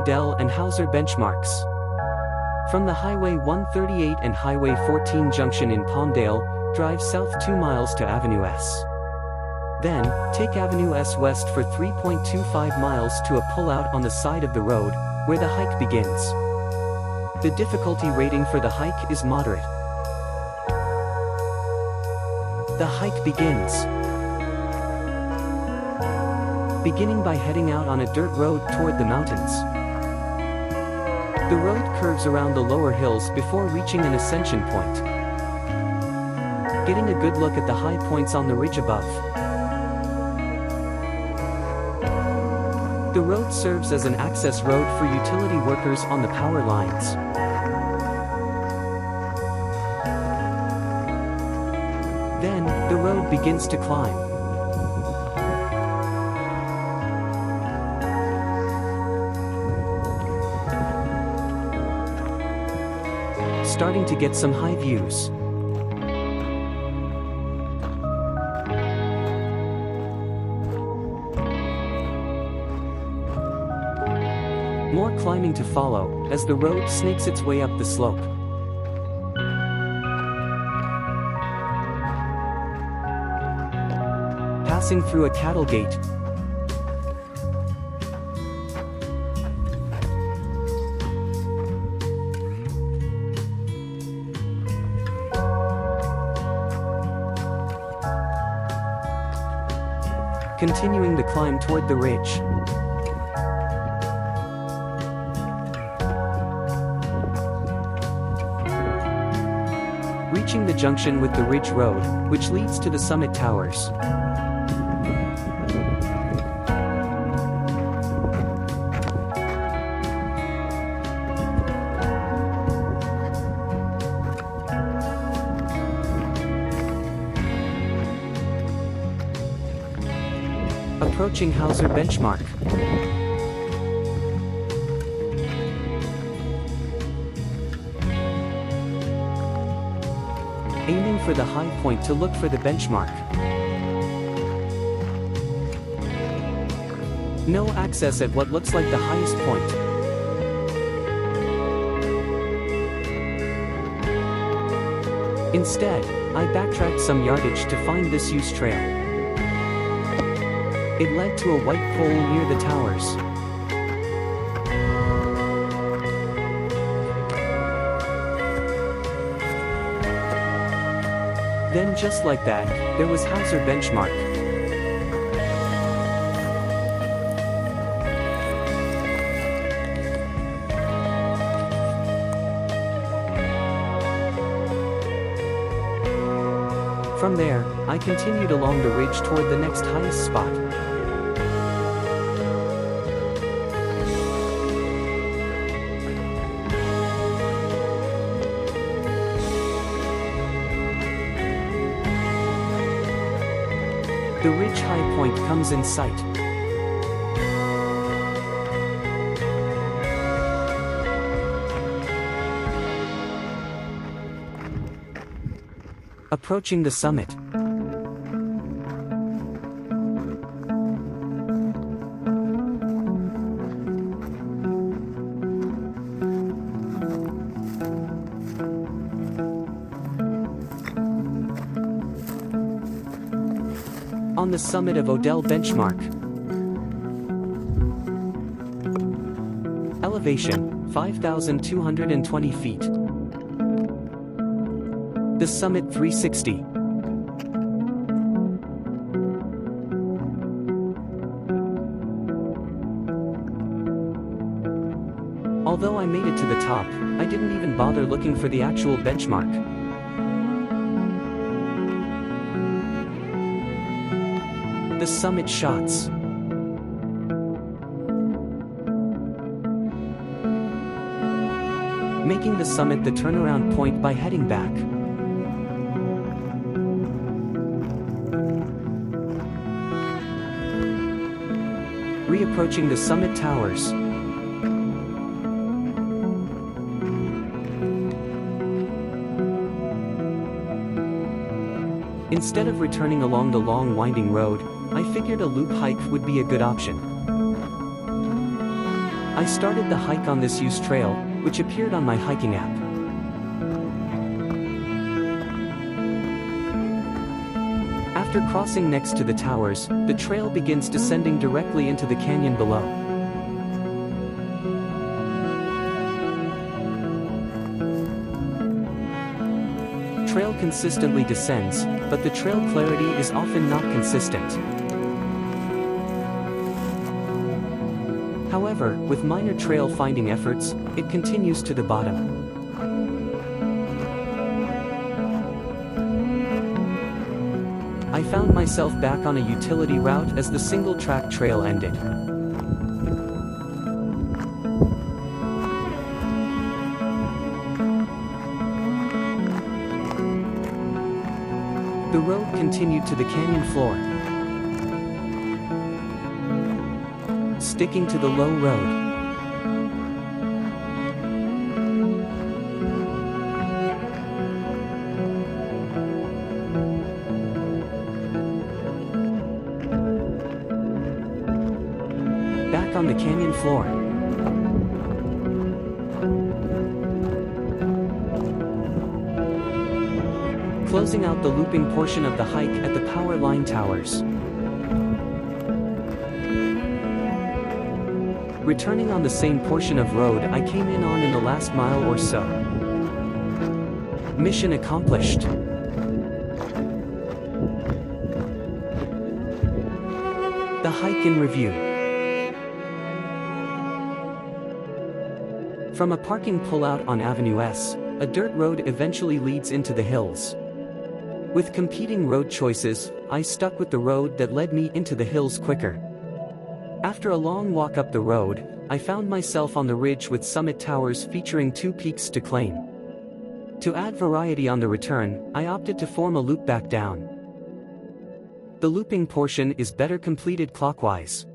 Odell and Hauser benchmarks. From the Highway 138 and Highway 14 junction in Palmdale, drive south 2 miles to Avenue S. Then, take Avenue S west for 3.25 miles to a pullout on the side of the road, where the hike begins. The difficulty rating for the hike is moderate. The hike begins. Beginning by heading out on a dirt road toward the mountains. The road curves around the lower hills before reaching an ascension point. Getting a good look at the high points on the ridge above. The road serves as an access road for utility workers on the power lines. Then, the road begins to climb. Starting to get some high views. More climbing to follow, as the road snakes its way up the slope. Passing through a cattle gate. Continuing the climb toward the ridge. Reaching the junction with the ridge road, which leads to the summit towers. Approaching Hauser benchmark. Aiming for the high point to look for the benchmark. No access at what looks like the highest point. Instead, I backtracked some yardage to find this use trail. It led to a white pole near the towers. Then just like that, there was Hauser benchmark. From there, I continued along the ridge toward the next highest spot. The ridge high point comes in sight. Approaching the summit. On the summit of Odell benchmark. Elevation, 5,220 feet. The summit 360. Although I made it to the top, I didn't even bother looking for the actual benchmark. The summit shots. Making the summit the turnaround point by heading back. Reapproaching the summit towers. Instead of returning along the long winding road, I figured a loop hike would be a good option. I started the hike on this used trail, which appeared on my hiking app. After crossing next to the towers, the trail begins descending directly into the canyon below. Trail consistently descends, but the trail clarity is often not consistent. However, with minor trail finding efforts, it continues to the bottom. I found myself back on a utility route as the single-track trail ended. The road continued to the canyon floor, sticking to the low road. Back on the canyon floor. Closing out the looping portion of the hike at the power line towers. Returning on the same portion of road I came in on in the last mile or so. Mission accomplished. The hike in review. From a parking pullout on Avenue S, a dirt road eventually leads into the hills. With competing road choices, I stuck with the road that led me into the hills quicker. After a long walk up the road, I found myself on the ridge with summit towers featuring 2 peaks to claim. To add variety on the return, I opted to form a loop back down. The looping portion is better completed clockwise.